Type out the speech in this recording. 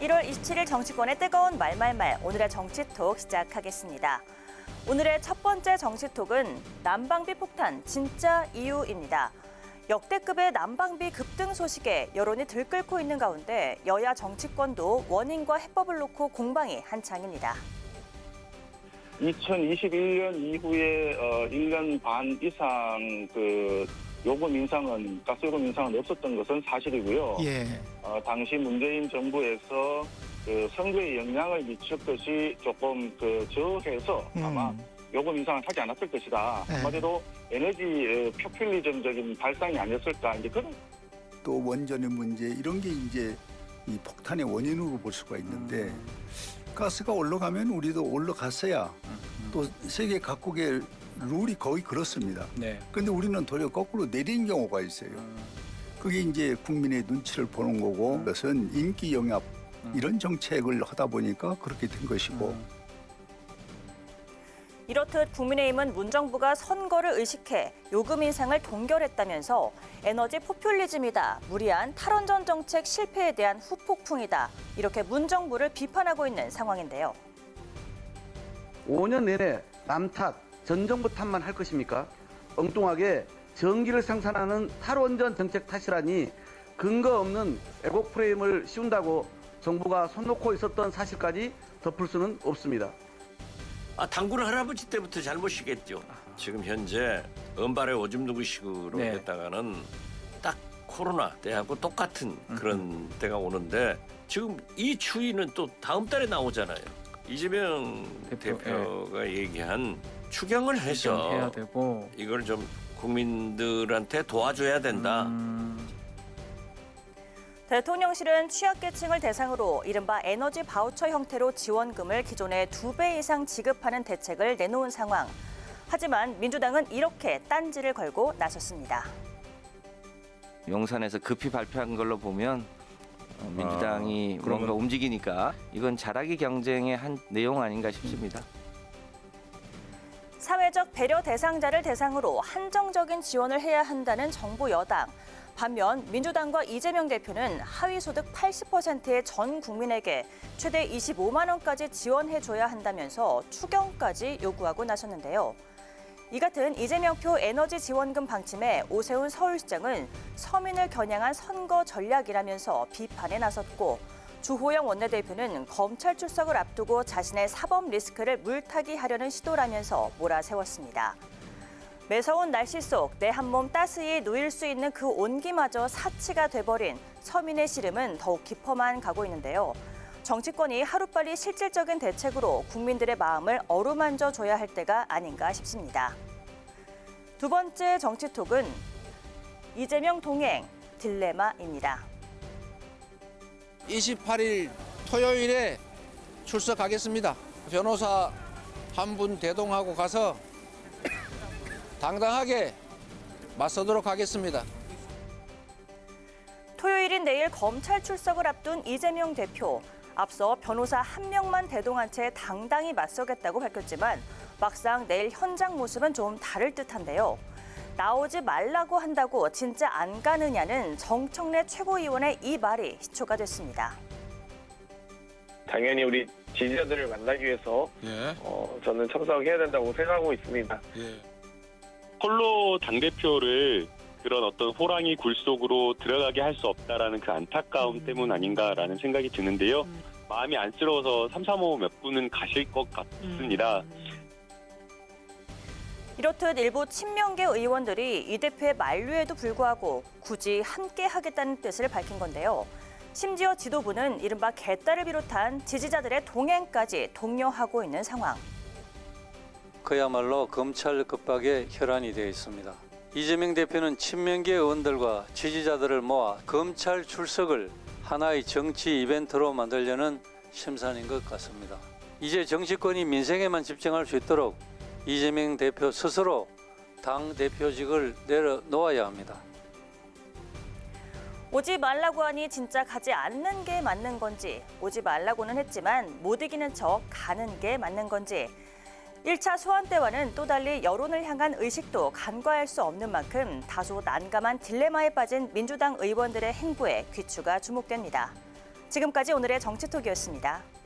1월 27일 정치권의 뜨거운 말말말, 오늘의 정치톡 시작하겠습니다. 오늘의 첫 번째 정치톡은 난방비 폭탄 진짜 이유입니다. 역대급의 난방비 급등 소식에 여론이 들끓고 있는 가운데 여야 정치권도 원인과 해법을 놓고 공방이 한창입니다. 2021년 이후에 1년 반 이상 요금 인상은, 가스요금 인상은 없었던 것은 사실이고요. 예. 당시 문재인 정부에서 선거에 영향을 미쳤듯이 조금 저해서 아마 요금 인상을 하지 않았을 것이다. 네. 한마디로 에너지 포퓰리즘적인 발상이 아니었을까. 이제 그런. 또 원전의 문제 이런 게 이제 이 폭탄의 원인으로 볼 수가 있는데 가스가 올라가면 우리도 올라갔어야 또 세계 각국의 룰이 거의 그렇습니다. 네. 그런데 우리는 도리어 거꾸로 내리는 경우가 있어요. 그게 이제 국민의 눈치를 보는 거고 그것은 인기 영합 이런 정책을 하다 보니까 그렇게 된 것이고 이렇듯 국민의힘은 문정부가 선거를 의식해 요금 인상을 동결했다면서 에너지 포퓰리즘이다, 무리한 탈원전 정책 실패에 대한 후폭풍이다, 이렇게 문정부를 비판하고 있는 상황인데요. 5년 내내 남 탓, 전 정부 탓만 할 것입니까? 엉뚱하게 전기를 생산하는 탈원전 정책 탓이라니 근거 없는 왜곡 프레임을 씌운다고 정부가 손 놓고 있었던 사실까지 덮을 수는 없습니다. 당군 할아버지 때부터 잘못이겠죠. 지금 현재 은발의 오줌 누구식으로 네. 했다가는 딱 코로나 때하고 똑같은 그런 때가 오는데 지금 이 추이는 또 다음 달에 나오잖아요. 이재명 대표가 얘기한 추경을 해서 해야 되고 이걸 좀 국민들한테 도와줘야 된다. 대통령실은 취약계층을 대상으로 이른바 에너지 바우처 형태로 지원금을 기존의 2배 이상 지급하는 대책을 내놓은 상황. 하지만 민주당은 이렇게 딴지를 걸고 나섰습니다. 용산에서 급히 발표한 걸로 보면 민주당이 뭔가 움직이니까 이건 잘하기 경쟁의 한 내용 아닌가 싶습니다. 사회적 배려 대상자를 대상으로 한정적인 지원을 해야 한다는 정부 여당. 반면 민주당과 이재명 대표는 하위소득 80%의 전 국민에게 최대 25만 원까지 지원해줘야 한다면서 추경까지 요구하고 나섰는데요. 이 같은 이재명표 에너지 지원금 방침에 오세훈 서울시장은 서민을 겨냥한 선거 전략이라면서 비판에 나섰고 주호영 원내대표는 검찰 출석을 앞두고 자신의 사법 리스크를 물타기하려는 시도라면서 몰아세웠습니다. 매서운 날씨 속 내 한 몸 따스히 누일 수 있는 그 온기마저 사치가 돼버린 서민의 시름은 더욱 깊어만 가고 있는데요. 정치권이 하루빨리 실질적인 대책으로 국민들의 마음을 어루만져 줘야 할 때가 아닌가 싶습니다. 두 번째 정치톡은 이재명 동행 딜레마입니다. 28일 토요일에 출석하겠습니다. 변호사 한 분 대동하고 가서 당당하게 맞서도록 하겠습니다. 토요일인 내일 검찰 출석을 앞둔 이재명 대표. 앞서 변호사 한 명만 대동한 채 당당히 맞서겠다고 밝혔지만 막상 내일 현장 모습은 좀 다를 듯한데요. 나오지 말라고 한다고 진짜 안 가느냐는 정청래 최고위원의 이 말이 시초가 됐습니다. 당연히 우리 지지자들을 만나기 위해서 저는 참석해야 된다고 생각하고 있습니다. 홀로 당대표를 그런 어떤 호랑이 굴 속으로 들어가게 할 수 없다라는 그 안타까움 때문 아닌가라는 생각이 드는데요. 마음이 안쓰러워서 3, 3, 5 몇 분은 가실 것 같습니다. 이렇듯 일부 친명계 의원들이 이 대표의 만류에도 불구하고 굳이 함께 하겠다는 뜻을 밝힌 건데요. 심지어 지도부는 이른바 개딸을 비롯한 지지자들의 동행까지 독려하고 있는 상황. 그야말로 검찰 급박에 혈안이 되어 있습니다. 이재명 대표는 친명계 의원들과 지지자들을 모아 검찰 출석을 하나의 정치 이벤트로 만들려는 심산인 것 같습니다. 이제 정치권이 민생에만 집중할 수 있도록 이재명 대표 스스로 당 대표직을 내려놓아야 합니다. 오지 말라고 하니 진짜 가지 않는 게 맞는 건지, 오지 말라고는 했지만 못 이기는 척 가는 게 맞는 건지, 1차 소환 때와는 또 달리 여론을 향한 의식도 간과할 수 없는 만큼 다소 난감한 딜레마에 빠진 민주당 의원들의 행보에 귀추가 주목됩니다. 지금까지 오늘의 정치톡이었습니다.